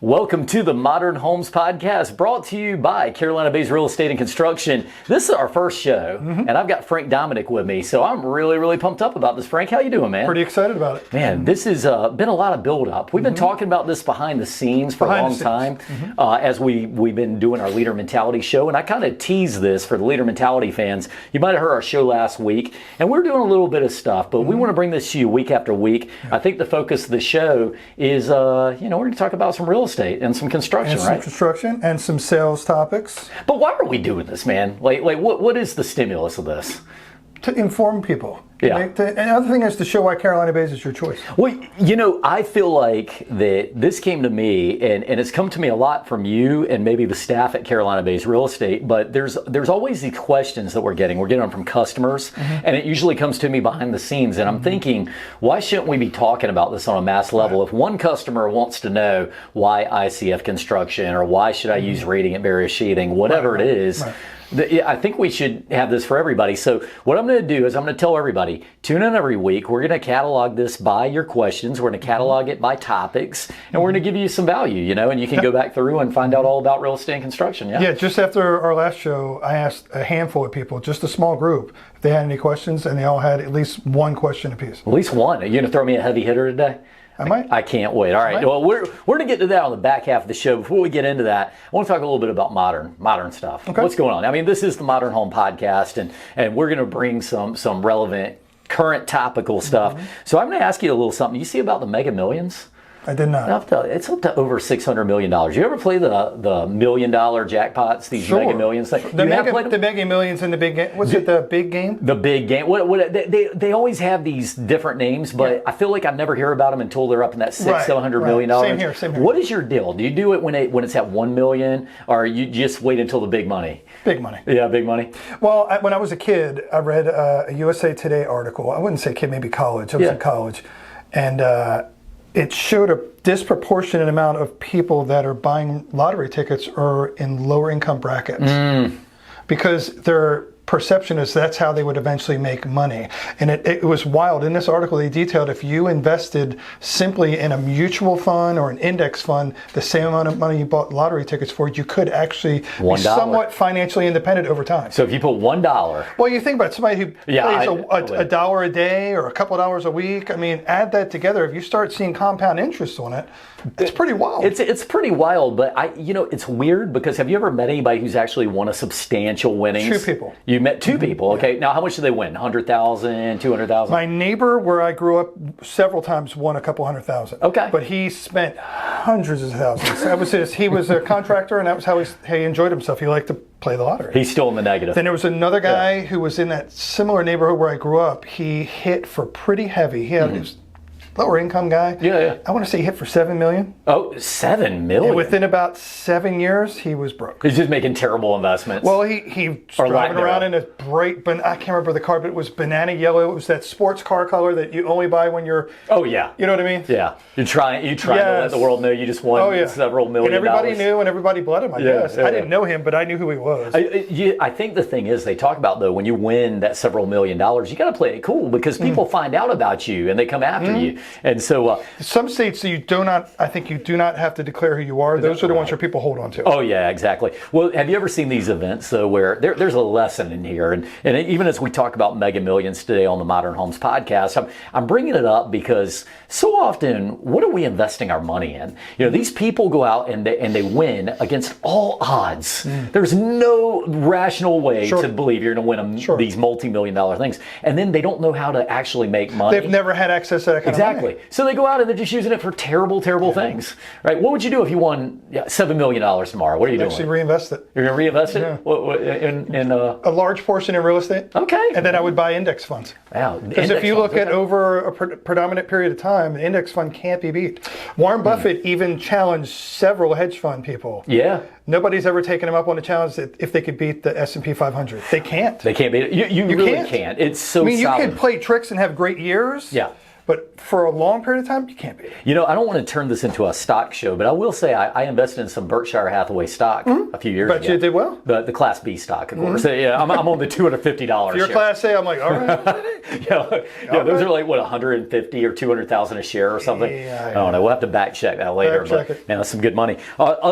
Welcome to the Modern Homes Podcast, brought to you by Carolina Bay's Real Estate and Construction. This is our first show, and I've got Frank Dominic with me, so I'm really pumped up about this. Frank, how you doing, man? Pretty excited about it. Man, this has been a lot of build-up. We've been talking about this behind the scenes for a long time as we've been doing our Leader Mentality show, and I kind of teased this for the Leader Mentality fans. You might have heard our show last week, and we're doing a little bit of stuff, but we want to bring this to you week after week. I think the focus of the show is, we're going to talk about some real estate and some construction, right? Some construction and some sales topics. But why are we doing this, man? Like what is the stimulus of this? To inform people. Yeah. And the other thing is to show why Carolina Bays is your choice. Well, I feel like that this came to me, and it's come to me a lot from you and maybe the staff at Carolina Bays Real Estate, but there's always these questions that we're getting. We're getting them from customers, and it usually comes to me behind the scenes, and I'm thinking, why shouldn't we be talking about this on a mass level? If one customer wants to know why ICF construction, or why should I use radiant barrier sheathing, whatever it is, I think we should have this for everybody. So what I'm going to do is I'm going to tell everybody, tune in every week. We're going to catalog this by your questions. We're going to catalog it by topics, and we're going to give you some value, and you can go back through and find out all about real estate and construction. Yeah, just after our last show, I asked a handful of people, just a small group, if they had any questions, and they all had at least one question apiece. At least one. Are you going to throw me a heavy hitter today? I might. I can't wait. All right. Well, we're going to get to that on the back half of the show. Before we get into that, I want to talk a little bit about modern stuff. Okay. What's going on? I mean, this is the Modern Home Podcast, and we're going to bring some relevant, current, topical stuff. So I'm going to ask you a little something. You see about the Mega Millions? I did not. It's up to over $600 million. You ever play the $1 million jackpots, these Mega Millions things? The Mega Millions and the big game. Was it the big game? The big game. They always have these different names, but I feel like I never hear about them until they're up in that $700 million. Same here. What is your deal? Do you do it when it's at $1 million, or you just wait until the big money? Big money. Yeah, big money. Well, when I was a kid, I read a USA Today article. I wouldn't say kid, maybe college. I was in college, and it showed a disproportionate amount of people that are buying lottery tickets are in lower income brackets because their perception is that's how they would eventually make money. And it was wild. In this article, they detailed if you invested simply in a mutual fund or an index fund, the same amount of money you bought lottery tickets for, you could actually be somewhat financially independent over time. So if you put $1. Well, you think about somebody who plays a dollar a day or a couple of dollars a week. I mean, add that together. If you start seeing compound interest on it, it's pretty wild. It's pretty wild, but it's weird because have you ever met anybody who's actually won a substantial winnings? 2 people. You met 2 people, okay. Now, how much did they win? 100,000, 200,000? My neighbor, where I grew up, several times won a couple $100,000. Okay. But he spent hundreds of thousands. He was a contractor, and that was how he enjoyed himself. He liked to play the lottery. He's still in the negative. Then there was another guy who was in that similar neighborhood where I grew up. He hit for pretty heavy. He had his lower income guy. Yeah. I want to say he hit for $7 million. Oh, $7 million? And within about 7 years, he was broke. He's just making terrible investments. Well, he was driving around in a bright, I can't remember the car, but it was banana yellow. It was that sports car color that you only buy when you're... Oh, yeah. You know what I mean? Yeah. You're trying to let the world know you just won several million and everybody knew and everybody bled him, I guess. I didn't know him, but I knew who he was. I think the thing is, they talk about, though, when you win that several million dollars, you got to play it cool because people find out about you and they come after you. And so... some states you do not have to declare who you are. Those are the ones where people hold on to. Oh yeah, exactly. Well, have you ever seen these events though where there's a lesson in here, and even as we talk about Mega Millions today on the Modern Homes Podcast, I'm bringing it up because so often, what are we investing our money in? These people go out and they win against all odds. There's no rational way to believe you're going to win these multi-million-dollar things, and then they don't know how to actually make money. They've never had access to that kind of money. So they go out and they're just using it for terrible things, right? What would you do if you won $7 million tomorrow? What are you doing? Actually reinvest it. You're going to reinvest it? Yeah. What, in a large portion in real estate. Okay. And then I would buy index funds. Wow. Because if you look at over a predominant period of time, an index fund can't be beat. Warren Buffett even challenged several hedge fund people. Yeah. Nobody's ever taken him up on a challenge that if they could beat the S&P 500. They can't. They can't beat it. You really can't. It's so solid. You can play tricks and have great years. Yeah. But for a long period of time, you can't beat it. You know, I don't want to turn this into a stock show, but I will say I invested in some Berkshire Hathaway stock a few years ago. Bet you did well. The Class B stock, of course. Yeah, I'm on the $250 If you're share. Class A, I'm like, all right. Those are like, what, 150 or 200,000 a share or something? Yeah, I don't know. We'll have to back check that later. Back check but it. man, that's some good money.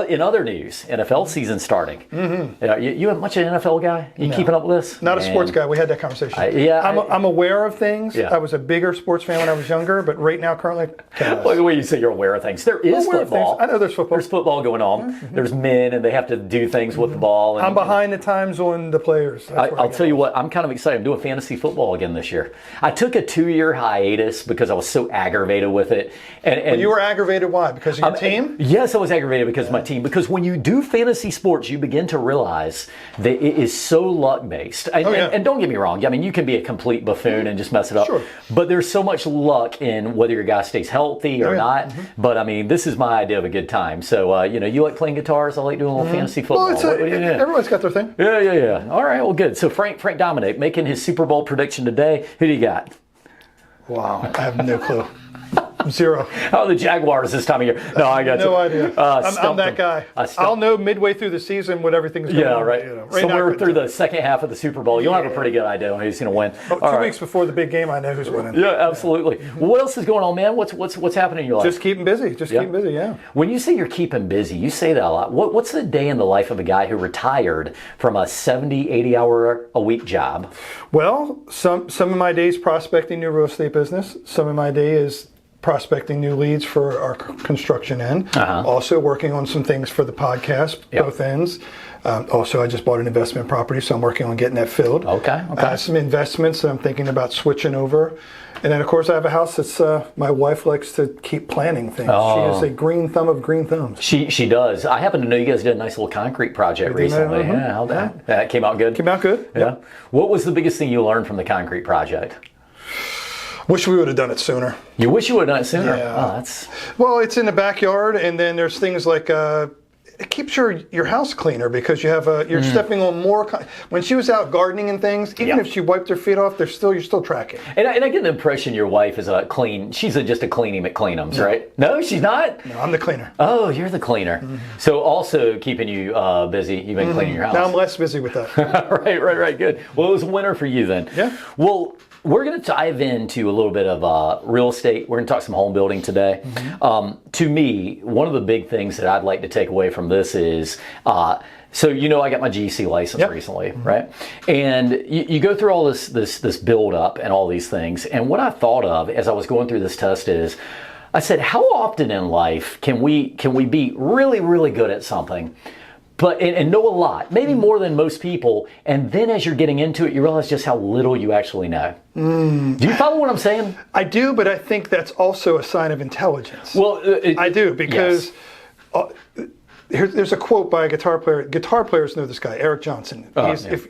In other news, NFL season starting. You much an NFL guy? You keeping up with this? Not a sports guy. We had that conversation. I'm aware of things. Yeah. I was a bigger sports fan when I was younger, but right now, currently, Well, the way you say you're aware of things. There is football. I know there's football. There's football going on. There's men, and they have to do things with the ball. And, I'm behind the times on the players. I'll tell you what, I'm kind of excited. I'm doing fantasy football again this year. I took a 2-year hiatus because I was so aggravated with it. And you were aggravated. Why? Because of your team? Yes, I was aggravated because of my team. Because when you do fantasy sports, you begin to realize that it is so luck-based. And don't get me wrong. I mean, you can be a complete buffoon and just mess it up. Sure. But there's so much luck in whether your guy stays healthy or not. But, I mean, this is my idea of a good time. So, you like playing guitars. I like doing a little fantasy football. Well, everyone's got their thing. Yeah. All right, well, good. So Frank Dominic making his Super Bowl prediction today. Who do you got? Wow, I have no clue. Zero. Oh, the Jaguars this time of year. No, I got no idea. I'm that them. guy. I'll know midway through the season what evereverything's going on. Yeah, right. Somewhere through the second half of the Super Bowl, you'll have a pretty good idea on who's going to win. 2 weeks before the big game, I know who's winning. Yeah, absolutely. Well, what else is going on, man? What's happening in your life? Just keeping busy. Keeping busy. Yeah. When you say you're keeping busy, you say that a lot. What's the day in the life of a guy who retired from a 70, 80-hour-a-week job? Well, some of my days prospecting new real estate business. Some of my day is prospecting new leads for our construction end. Also working on some things for the podcast, both ends. Also, I just bought an investment property, so I'm working on getting that filled. Okay. Some investments that I'm thinking about switching over. And then, of course, I have a house that's, my wife likes to keep planning things. Oh. She is a green thumb of green thumbs. She does. I happen to know you guys did a nice little concrete project recently. Yeah, how'd that came out good? Came out good. Yeah. What was the biggest thing you learned from the concrete project? Wish we would have done it sooner. You wish you would have done it sooner? Yeah. Oh, that's... Well, it's in the backyard, and then there's things like it keeps your house cleaner because you have you're stepping on more. When she was out gardening and things, even if she wiped her feet off, you're still tracking. And I get the impression your wife is a clean. She's just a cleanie McCleanums, right? No, she's not. No, I'm the cleaner. Oh, you're the cleaner. So also keeping you busy. You've been cleaning your house. Now I'm less busy with that. Right. Good. Well, it was a winner for you then. Yeah. Well, we're going to dive into a little bit of real estate. We're going to talk some home building today. To me, one of the big things that I'd like to take away from this is, so I got my GC license recently, right? And you go through all this build up and all these things. And what I thought of as I was going through this test is, I said, how often in life can we be really, really good at something? And know a lot, maybe more than most people, and then as you're getting into it, you realize just how little you actually know. Do you follow what I'm saying? I do, but I think that's also a sign of intelligence. Well, I do, because there's a quote by a guitar player. Guitar players know this guy, Eric Johnson. If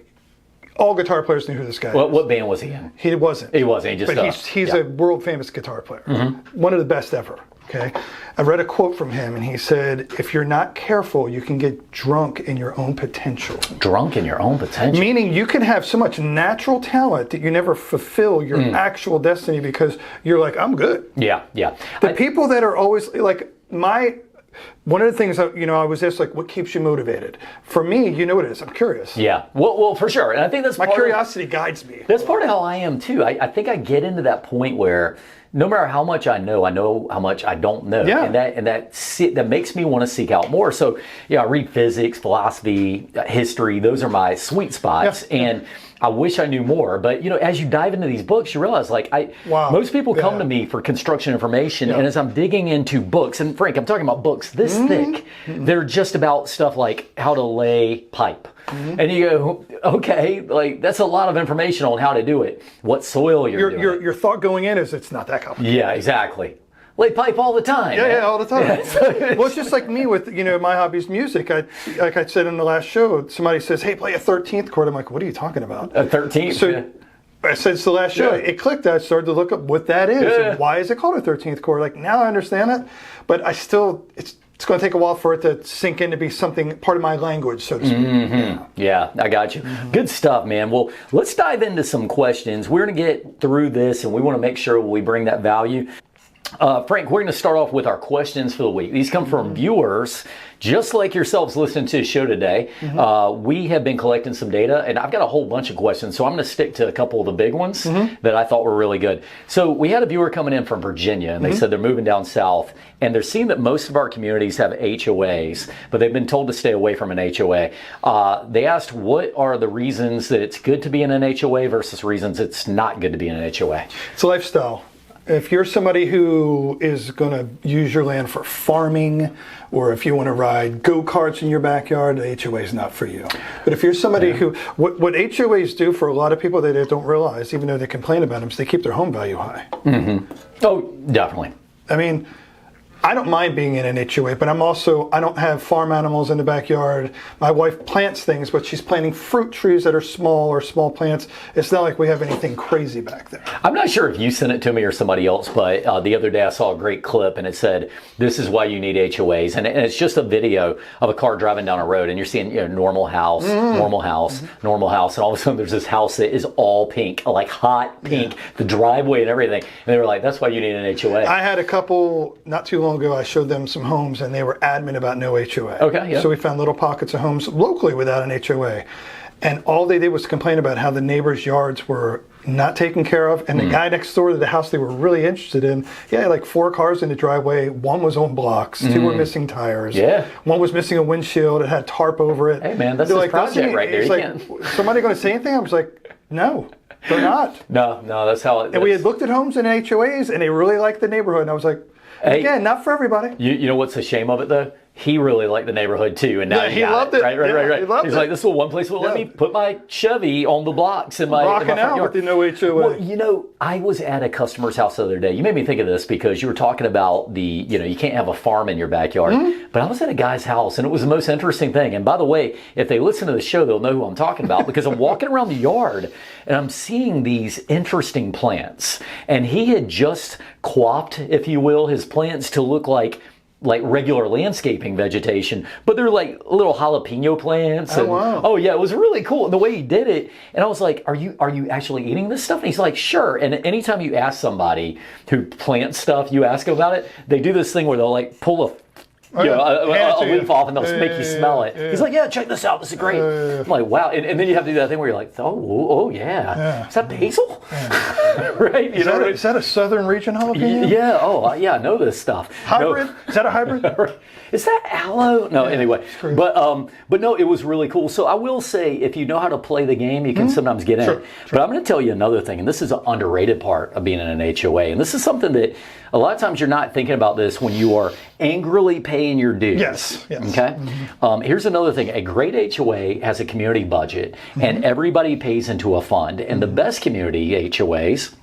all guitar players knew who this guy is. What band was he in? He wasn't. He wasn't. He's a world famous guitar player. One of the best ever. Okay, I read a quote from him, and he said, "If you're not careful, you can get drunk in your own potential." Drunk in your own potential. Meaning, you can have so much natural talent that you never fulfill your actual destiny because you're like, "I'm good." Yeah. The people that are always like one of the things I was asked, like, what keeps you motivated? For me, you know what it is. I'm curious. Yeah. Well, for sure. And I think that's my curiosity guides me. That's part of how I am too. I think I get into that point where no matter how much I know how much I don't know. Yeah. And that makes me want to seek out more. So, I read physics, philosophy, history. Those are my sweet spots. Yeah. And I wish I knew more, but as you dive into these books, you realize most people come to me for construction information, and as I'm digging into books, and Frank, I'm talking about books this thick, they're just about stuff like how to lay pipe. And you go, okay, that's a lot of information on how to do it, what soil you're doing. Your thought going in is it's not that complicated. Yeah, exactly. Lay pipe all the time. Yeah, all the time. Well, it's just like me with, my hobby's music. Like I said in the last show, somebody says, hey, play a 13th chord. I'm like, what are you talking about? A 13th? So since the last show, it clicked. I started to look up what that is. Yeah. And why is it called a 13th core? Like, now I understand it, but I still, it's going to take a while for it to sink in to be something, part of my language, so to speak. Yeah, I got you. Good stuff, man. Well, let's dive into some questions. We're going to get through this, and we want to make sure we bring that value. Frank, we're going to start off with our questions for the week. These come from viewers, just like yourselves listening to the show today. We have been collecting some data, and I've got a whole bunch of questions, so I'm going to stick to a couple of the big ones that I thought were really good. So we had a viewer coming in from Virginia, and they said they're moving down south, and they're seeing that most of our communities have HOAs, but they've been told to stay away from an HOA. They asked, what are the reasons that it's good to be in an HOA versus reasons it's not good to be in an HOA? It's a lifestyle. If you're somebody who is going to use your land for farming, or if you want to ride go-karts in your backyard, the HOA is not for you. But if you're somebody who, what HOAs do for a lot of people that they don't realize, even though they complain about them, is they keep their home value high. Oh, definitely. I mean, I don't mind being in an HOA, but I don't have farm animals in the backyard. My wife plants things, but she's planting fruit trees that are small or small plants. It's not like we have anything crazy back there. I'm not sure if you sent it to me or somebody else, but the other day I saw a great clip and it said, this is why you need HOAs. And it's just a video of a car driving down a road and you're seeing, normal house, normal house, normal house. And all of a sudden there's this house that is all pink, like hot pink, the driveway and everything. And they were like, that's why you need an HOA. I had a couple not too long ago. I showed them some homes and they were adamant about no HOA. Okay, yeah. So we found little pockets of homes locally without an HOA. And all they did was complain about how the neighbors' yards were not taken care of. And the guy next door to the house they were really interested in, he had like 4 cars in the driveway. One was on blocks, 2 were missing tires. Yeah. One was missing a windshield. It had tarp over it. Hey man, that's They're his like, project right there. He's You like, can't. somebody going to say anything? I was like, no, they're not. No, that's how it And we had looked at homes in HOAs and they really liked the neighborhood. And I was like, again, not for everybody. You know what's the shame of it though? He really liked the neighborhood too, and now he loved it. Right. He loved He's it. like, this is the one place that will let me put my Chevy on the blocks in my Rocking front out yard. with the no HOA. Well, I was at a customer's house the other day. You made me think of this because you were talking about you can't have a farm in your backyard. But I was at a guy's house, and it was the most interesting thing. And by the way, if they listen to the show, they'll know who I'm talking about because I'm walking around the yard and I'm seeing these interesting plants. And he had just coiffed, if you will, his plants to look like regular landscaping vegetation, but they're like little jalapeno plants. Oh, wow. Oh yeah, it was really cool the way he did it. And I was like, are you actually eating this stuff? And he's like, sure. And anytime you ask somebody who plants stuff, you ask about it, they do this thing where they'll like pull a leaf off and they'll make you smell it. He's like, yeah, check this out. This is great. I'm like, wow. And then you have to do that thing where you're like, oh yeah. Is that basil? Right? Is that a southern region jalapeno? Yeah. Oh, yeah. I know this stuff. Hybrid? No. Is that a hybrid? Is that aloe? No. Anyway, but no, it was really cool. So I will say, if you know how to play the game, you can sometimes get in it. But I'm going to tell you another thing, and this is an underrated part of being in an HOA, and this is something that a lot of times you're not thinking about this when you are angrily paying your dues. Yes. Okay. Here's another thing. A great HOA has a community budget, and everybody pays into a fund. And the best community HOAs,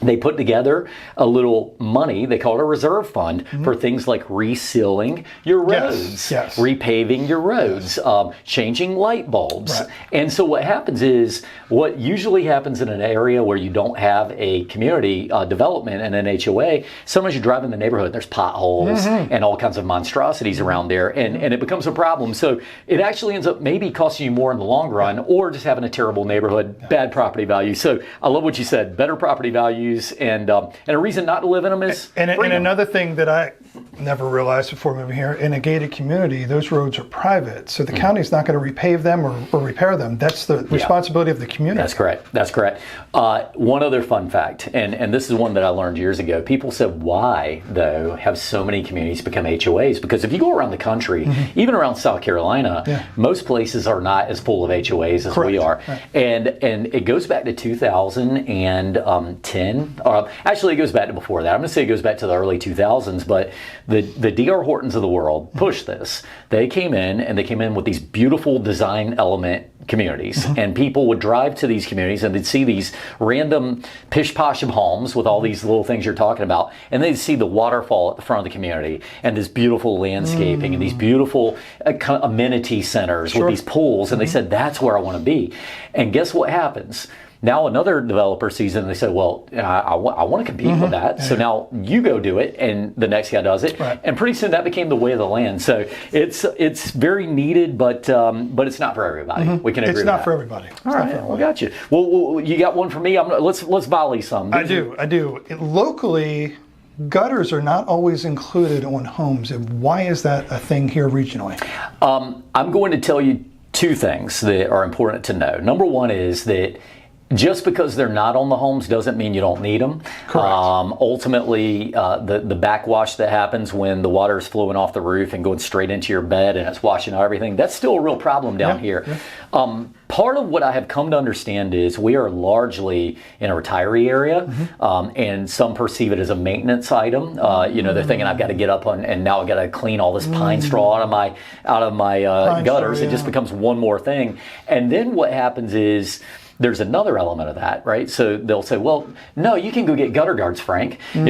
they put together a little money, they call it a reserve fund, for things like resealing your roads, repaving your roads, changing light bulbs. Right. And so what happens is, what usually happens in an area where you don't have a community development and an HOA, sometimes you drive in the neighborhood, there's potholes and all kinds of monstrosities around there, and it becomes a problem. So it actually ends up maybe costing you more in the long run, or just having a terrible neighborhood, bad property value. So I love what you said, better property values, and a reason not to live in them is and another thing that I never realized before moving here, in a gated community, those roads are private, so the county's not going to repave them or repair them. That's the responsibility of the community. That's correct. One other fun fact, and this is one that I learned years ago. People said, why though have so many communities become HOAs? Because if you go around the country, even around South Carolina, most places are not as full of HOAs as we are. Right. And it goes back to 2010. Actually, it goes back to before that. I'm going to say it goes back to the early 2000s, but the D.R. Hortons of the world pushed this. They came in with these beautiful design element communities, and people would drive to these communities and they'd see these random pish-posh of homes with all these little things you're talking about, and they'd see the waterfall at the front of the community and this beautiful landscaping and these beautiful kind of amenity centers with these pools, and they said, that's where I want to be. And guess what happens? Now another developer sees it and they say, well, I want to compete with that. So now you go do it, and the next guy does it. Right. And pretty soon that became the way of the land. So it's very needed, but it's not for everybody. We can agree with that. It's not for everybody. All right, well, got you. Well, you got one for me. Let's volley some. I do. Locally, gutters are not always included on homes. And why is that a thing here regionally? I'm going to tell you two things that are important to know. Number one is that just because they're not on the homes doesn't mean you don't need them. Correct. Ultimately, the backwash that happens when the water is flowing off the roof and going straight into your bed and it's washing out everything, that's still a real problem down here. Yeah. Part of what I have come to understand is we are largely in a retiree area, and some perceive it as a maintenance item. They're thinking I've got to get up and now I've got to clean all this pine straw out of my gutters. Straw, yeah. It just becomes one more thing. And then what happens is there's another element of that, right? So they'll say, well, no, you can go get gutter guards, Frank. And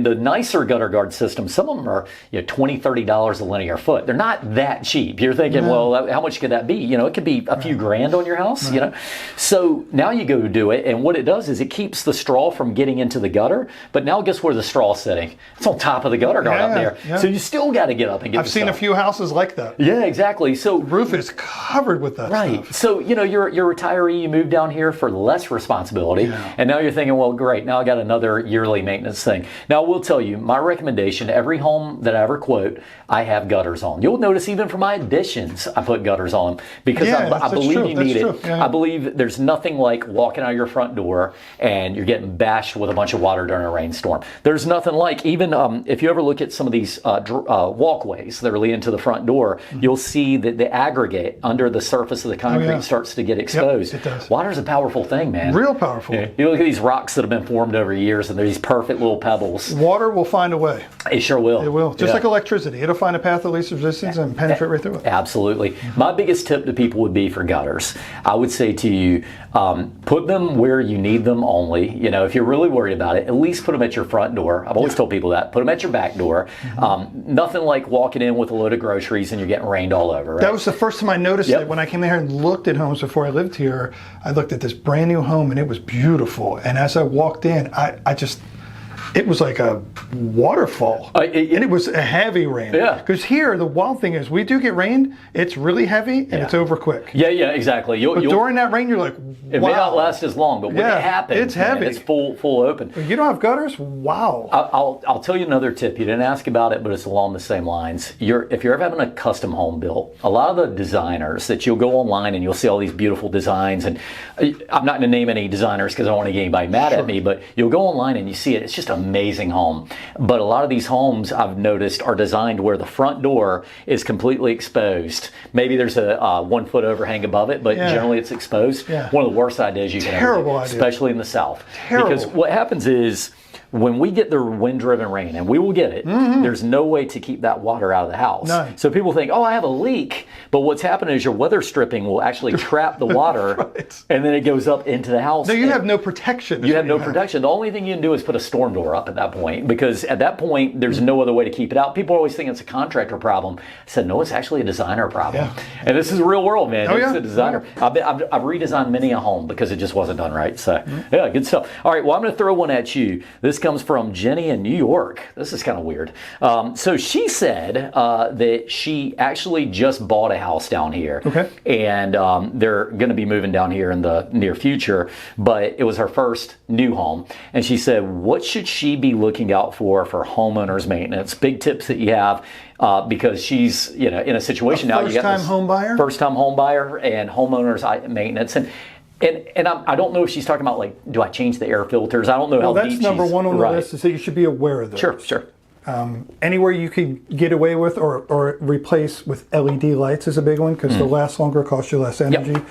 the nicer gutter guard systems, some of them are $20, $30 a linear foot. They're not that cheap. You're thinking, well, how much could that be? It could be a few grand on your house, So now you go do it, and what it does is it keeps the straw from getting into the gutter, but now guess where the straw's sitting? It's on top of the gutter guard up there. Yeah. So you still got to get up and get I've seen a few houses like that. Yeah, exactly. So roof is covered with that stuff. So, you're a retiree, you moved down here for less responsibility, and now you're thinking, well, great, now I got another yearly maintenance thing. Now, I will tell you, my recommendation, every home that I ever quote, I have gutters on. You'll notice even for my additions, I put gutters on because I believe you need it. Yeah. I believe there's nothing like walking out of your front door and you're getting bashed with a bunch of water during a rainstorm. There's nothing like, even if you ever look at some of these walkways that are leading to the front door, you'll see that the aggregate under the surface of the concrete starts to get exposed. Yep, it does. Water's a powerful thing, man. Real powerful. Yeah. You look at these rocks that have been formed over years, and they're these perfect little pebbles. Water will find a way. It sure will. It will. Just like electricity. It'll find a path of least resistance and penetrate right through it. Absolutely. My biggest tip to people would be for gutters. I would say to you, put them where you need them only. If you're really worried about it, at least put them at your front door. I've always told people that. Put them at your back door. Nothing like walking in with a load of groceries and you're getting rained all over. Right? That was the first time I noticed it. When I came in here and looked at homes before I lived here, I looked at this brand new home and it was beautiful. And as I walked in, it was like a waterfall. And it was a heavy rain. Yeah. Because here, the wild thing is, we do get rain, it's really heavy, and it's over quick. Yeah, exactly. But during that rain, you're like, wow. It may not last as long, but when it happens, it's heavy. It's full open. You don't have gutters? Wow. I'll tell you another tip. You didn't ask about it, but it's along the same lines. If you're ever having a custom home built, a lot of the designers that you'll go online and you'll see all these beautiful designs, and I'm not going to name any designers because I don't want to get anybody mad at me, but you'll go online and you see it. It's just amazing home. But a lot of these homes I've noticed are designed where the front door is completely exposed. Maybe there's a 1 foot overhang above it, but generally it's exposed. Yeah. One of the worst ideas you can ever do, especially in the South. Terrible. Because what happens is, when we get the wind-driven rain, and we will get it, there's no way to keep that water out of the house. No. So people think, I have a leak. But what's happening is your weather stripping will actually trap the water, and then it goes up into the house. No, you have no protection. You have no protection. The only thing you can do is put a storm door up at that point, because at that point, there's no other way to keep it out. People always think it's a contractor problem. I said, no, it's actually a designer problem. Yeah. And this is the real world, man. It's a designer. I've redesigned many a home because it just wasn't done right. So, good stuff. All right, well, I'm going to throw one at you. This comes from Jenny in New York. This is kind of weird. So she said that she actually just bought a house down here. Okay. And they're going to be moving down here in the near future, but it was her first new home. And she said, what should she be looking out for homeowners maintenance? Big tips that you have. Because she's in a situation now. First-time home buyer? First-time home buyer and homeowners maintenance. And I don't know if she's talking about, do I change the air filters? I don't know how deep she's... That's number one on the list, is that you should be aware of those. Sure. Anywhere you could get away with or replace with LED lights is a big one, because they'll last longer, cost you less energy.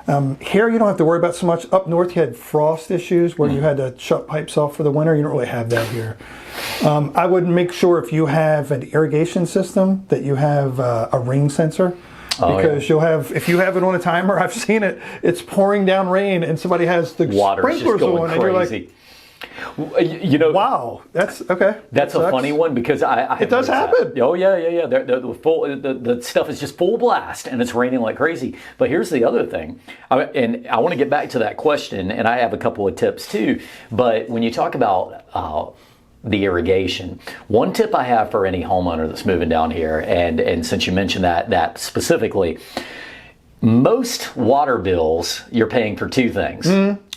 Yep. Here you don't have to worry about so much. Up north you had frost issues where you had to shut pipes off for the winter. You don't really have that here. I would make sure if you have an irrigation system that you have a rain sensor. Because you'll have, if you have it on a timer, I've seen it, it's pouring down rain and somebody has the water sprinklers on and you're like, You know, Wow, that's okay. that's a funny one because I It does happen. Oh yeah. The stuff is just full blast and it's raining like crazy. But here's the other thing, and I want to get back to that question, and I have a couple of tips too. But when you talk about the irrigation, one tip I have for any homeowner that's moving down here, and since you mentioned that specifically, most water bills you're paying for two things.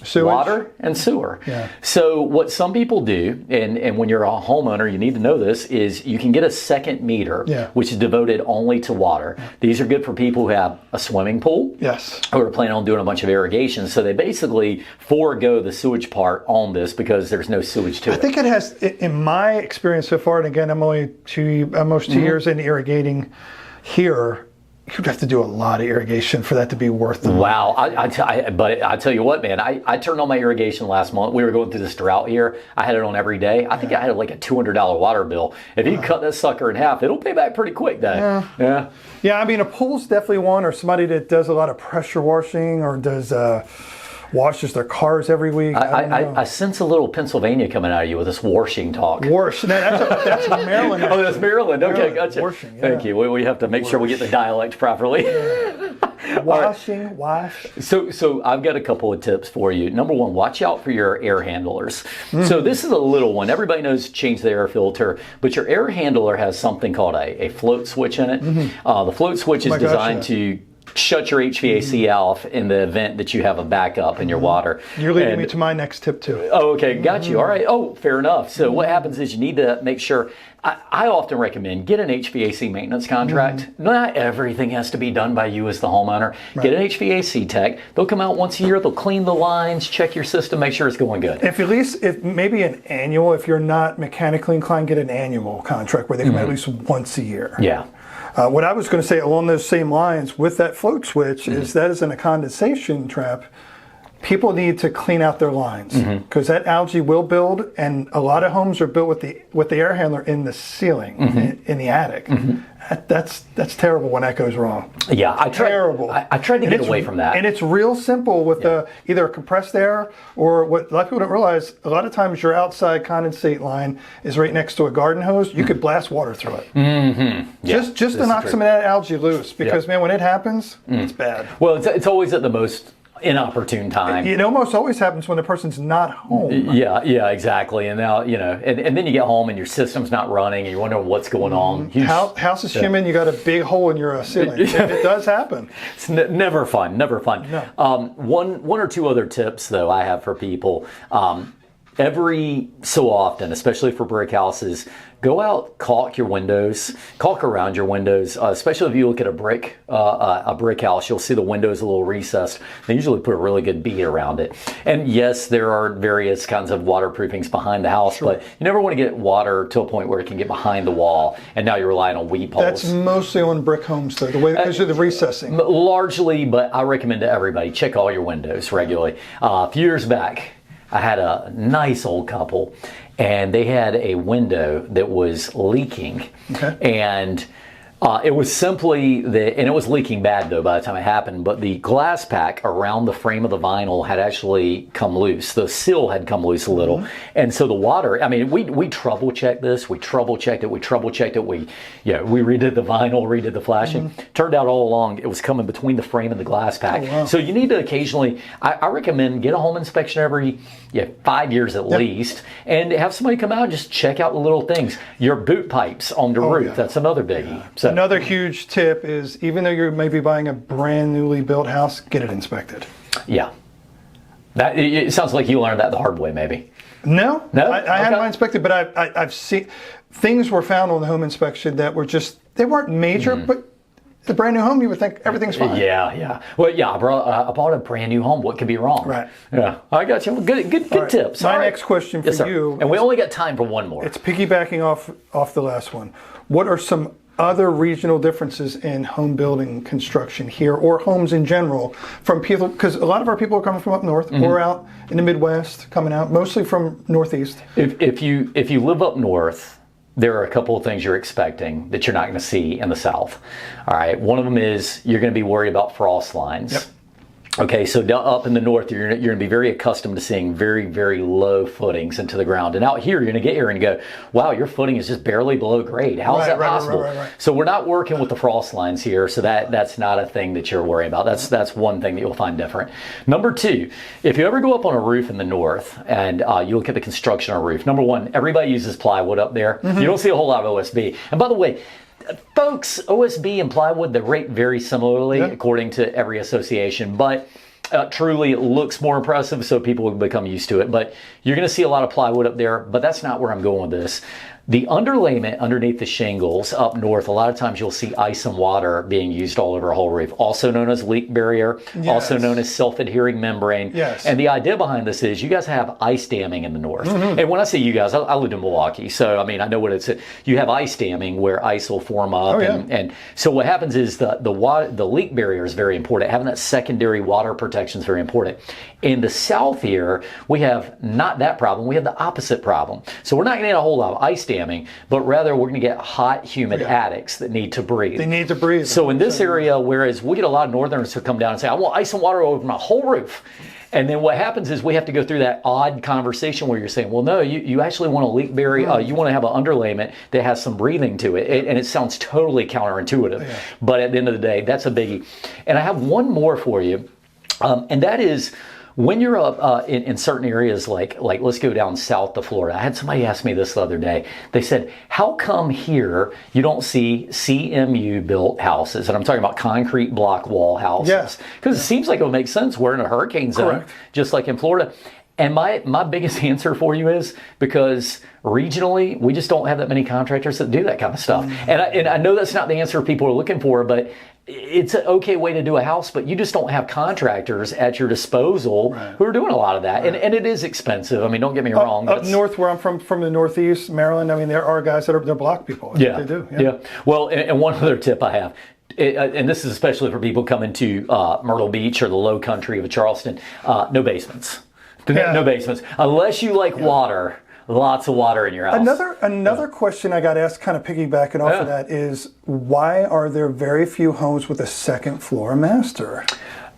Sewage. Water and sewer. Yeah. So what some people do, and when you're a homeowner, you need to know this, is you can get a second meter, which is devoted only to water. These are good for people who have a swimming pool. Yes. Who are planning on doing a bunch of irrigation. So they basically forego the sewage part on this because there's no sewage to it. I think it has, in my experience so far, and again, I'm only almost 2 years into irrigating here. You'd have to do a lot of irrigation for that to be worth it. Wow. But I tell you what, man, I turned on my irrigation last month. We were going through this drought here. I had it on every day. I think I had like a $200 water bill. If you cut that sucker in half, it'll pay back pretty quick then. Yeah, I mean, a pool's definitely one, or somebody that does a lot of pressure washing or does washes their cars every week. I sense a little Pennsylvania coming out of you with this washing talk. Wash. That's Maryland. Oh, that's Maryland. Okay, gotcha. Washing, Thank you. We have to make sure we get the dialect properly. Washing, wash. So I've got a couple of tips for you. Number one, watch out for your air handlers. So this is a little one. Everybody knows to change the air filter, but your air handler has something called a float switch in it. The float switch is designed to shut your HVAC off in the event that you have a backup in your water. You're leading me to my next tip too. Oh, okay, got you. All right. Oh, fair enough. So what happens is you need to make sure, I often recommend get an HVAC maintenance contract. Not everything has to be done by you as the homeowner. Get an HVAC tech. They'll come out once a year. They'll clean the lines, check your system, make sure it's going good. If maybe an annual, if you're not mechanically inclined, get an annual contract where they come out at least once a year. Yeah. What I was going to say along those same lines with that float switch is that is in a condensation trap. People need to clean out their lines because that algae will build, and a lot of homes are built with the air handler in the ceiling, in the attic. That's terrible when that goes wrong. Yeah, I tried to get away from that. And it's real simple with either compressed air or what a lot of people don't realize. A lot of times your outside condensate line is right next to a garden hose. You could blast water through it. Just to knock some of that algae loose, because man, when it happens, it's bad. Well, it's always at the most inopportune time. It almost always happens when the person's not home. Yeah, exactly. And now, and then you get home and your system's not running and you wonder what's going on. House is human, you got a big hole in your ceiling. It does happen. It's never fun. No. One or two other tips, though, I have for people. Every so often, especially for brick houses, go out, caulk your windows, caulk around your windows. Especially if you look at a brick house, you'll see the windows a little recessed. They usually put a really good bead around it. And yes, there are various kinds of waterproofings behind the house, but you never want to get water to a point where it can get behind the wall, and now you're relying on weep holes. That's mostly on brick homes, though, the way because of the recessing. Largely, but I recommend to everybody, check all your windows regularly. A few years back, I had a nice old couple, and they had a window that was leaking, and it was simply and it was leaking bad though by the time it happened, but the glass pack around the frame of the vinyl had actually come loose. The seal had come loose a little, and so the water, I mean, we trouble checked this, we trouble-checked it, we redid the vinyl, redid the flashing. Turned out all along it was coming between the frame and the glass pack. So you need to occasionally, I recommend get a home inspection every 5 years at least, and have somebody come out and just check out the little things. Your boot pipes on the roof, that's another biggie. So another huge tip is, even though you're maybe buying a brand newly built house, get it inspected. Yeah. It sounds like you learned that the hard way, maybe. No? I had mine inspected, but I've seen things were found on the home inspection that were they weren't major, but it's a brand new home, you would think everything's fine. Yeah. Well, I bought a brand new home. What could be wrong? Right. Yeah. I got you. Good tips. My next question for you. And we only got time for one more. It's piggybacking off the last one. What are some other regional differences in home building construction here, or homes in general, from people? Because a lot of our people are coming from up north or out in the Midwest, coming out mostly from Northeast. If you live up north, there are a couple of things you're expecting that you're not going to see in the South. All right. One of them is you're going to be worried about frost lines. Okay, so up in the north, you're going to be very accustomed to seeing very, very low footings into the ground. And out here, you're going to get here and go, wow, your footing is just barely below grade. How is that possible? Right. So we're not working with the frost lines here, so that's not a thing that you're worrying about. That's one thing that you'll find different. Number two, if you ever go up on a roof in the north and you look at the construction on a roof, number one, everybody uses plywood up there. You don't see a whole lot of OSB. And by the way, folks, OSB and plywood, they rate very similarly according to every association, but truly it looks more impressive, so people will become used to it. But you're going to see a lot of plywood up there, but that's not where I'm going with this. The underlayment underneath the shingles up north, a lot of times you'll see ice and water being used all over a whole roof, also known as leak barrier, also known as self-adhering membrane. And the idea behind this is you guys have ice damming in the north. And when I say you guys, I lived in Milwaukee, so I mean, I know what it's. You have ice damming where ice will form up. And so what happens is the leak barrier is very important. Having that secondary water protection is very important. In the south here, we have not that problem. We have the opposite problem. So we're not going to get a whole lot of ice damming, but rather we're going to get hot, humid attics that need to breathe. They need to breathe. So in this area, whereas we get a lot of northerners who come down and say, I want ice and water over my whole roof. And then what happens is we have to go through that odd conversation where you're saying, well, no, you actually want a leak barrier. You want to have an underlayment that has some breathing to it. And it sounds totally counterintuitive. But at the end of the day, that's a biggie. And I have one more for you, and that is, when you're up in certain areas, like let's go down south to Florida. I had somebody ask me this the other day. They said, how come here you don't see CMU built houses? And I'm talking about concrete block wall houses. Because it seems like it would make sense. We're in a hurricane zone, just like in Florida. And my biggest answer for you is because regionally, we just don't have that many contractors that do that kind of stuff. And I know that's not the answer people are looking for, but it's an okay way to do a house, but you just don't have contractors at your disposal who are doing a lot of that. And it is expensive. I mean, don't get me wrong. Up north where I'm from the Northeast, Maryland, I mean, there are guys that they're block people. That's what they do. Well, and one other tip I have, and this is especially for people coming to Myrtle Beach or the low country of Charleston, no basements. No basements. Unless you like water. Lots of water in your house. Another question I got asked, kind of piggybacking off of that, is why are there very few homes with a second floor master?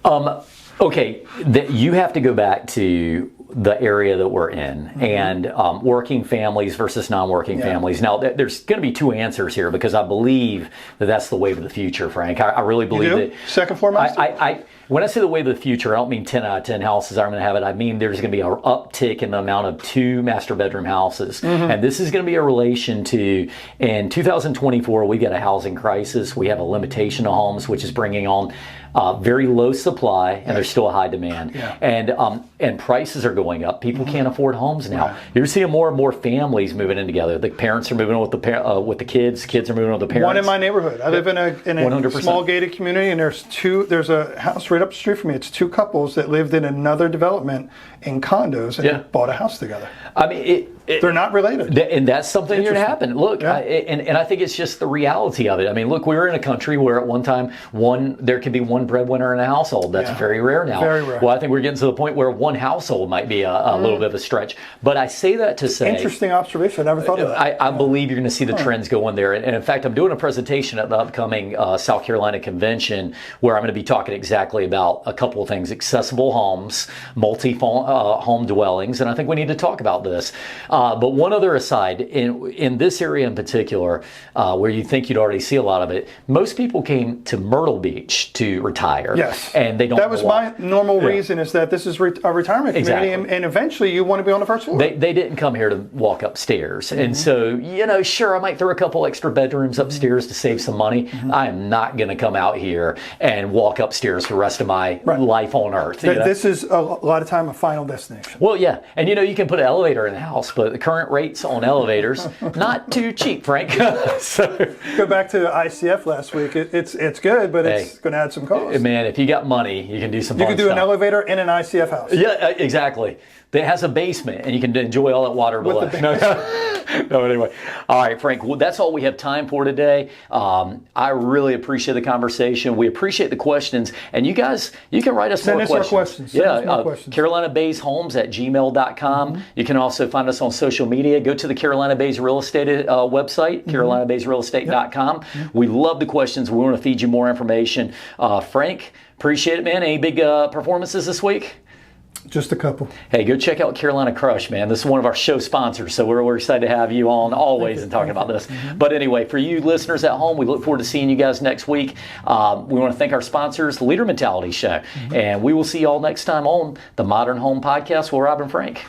Okay, you have to go back to the area that we're in and working families versus non-working families. Now, there's going to be two answers here because I believe that that's the wave of the future, Frank. I really believe that. Second floor master? When I say the wave of the future, I don't mean 10 out of 10 houses are going to have it. I mean there's going to be an uptick in the amount of 2 master bedroom houses. And this is going to be a relation to, in 2024, we got a housing crisis. We have a limitation of homes, which is bringing on very low supply, and there's still a high demand. And prices are going up. People can't afford homes now. You're seeing more and more families moving in together. The parents are moving in with the kids. Kids are moving in with the parents. One in my neighborhood. I live in a small gated community, and there's a house right up the street from me. It's 2 couples that lived in another development in condos and bought a house together. I mean, they're not related. And that's something that's going to happen. Look, and I think it's just the reality of it. I mean, look, we were in a country where at one time there could be one breadwinner in a household. That's very rare now. Very rare. Well, I think we're getting to the point where one household might be a little bit of a stretch. But I say that to say... Interesting observation. I never thought of that. I believe you're going to see the trends going there. And in fact, I'm doing a presentation at the upcoming South Carolina convention where I'm going to be talking exactly about a couple of things: accessible homes, multi-home dwellings, and I think we need to talk about this. But one other aside, in this area in particular, where you think you'd already see a lot of it, most people came to Myrtle Beach to retire. Yes. And they don't. That was my normal reason, is that this is a retirement community, and eventually you want to be on the first floor. They didn't come here to walk upstairs. And so, sure, I might throw a couple extra bedrooms upstairs to save some money. I am not going to come out here and walk upstairs for the rest of my life on Earth. This is a lot of time a final destination. Well, yeah. And you can put an elevator in the house, but the current rates on elevators, not too cheap, Frank. So, go back to ICF last week. It's good, but it's going to add some cost. Man, if you got money, you can do some fun You can do stuff. an elevator in an ICF house. Yeah, exactly. that has a basement, and you can enjoy all that water below. No, anyway. All right, Frank, well, that's all we have time for today. I really appreciate the conversation. We appreciate the questions. And you guys, you can write us more questions. Send us more questions. CarolinaBaysHomes@gmail.com. You can also find us on social media. Go to the Carolina Bays Real Estate website, CarolinaBaysRealEstate.com. We love the questions. We want to feed you more information. Frank, appreciate it, man. Any big performances this week? Just a couple. Hey, go check out Carolina Crush, man. This is one of our show sponsors, so we're excited to have you on always and talking about this. But anyway, for you listeners at home, we look forward to seeing you guys next week. We want to thank our sponsors, the Leader Mentality Show. And we will see you all next time on the Modern Home Podcast with Rob and Frank.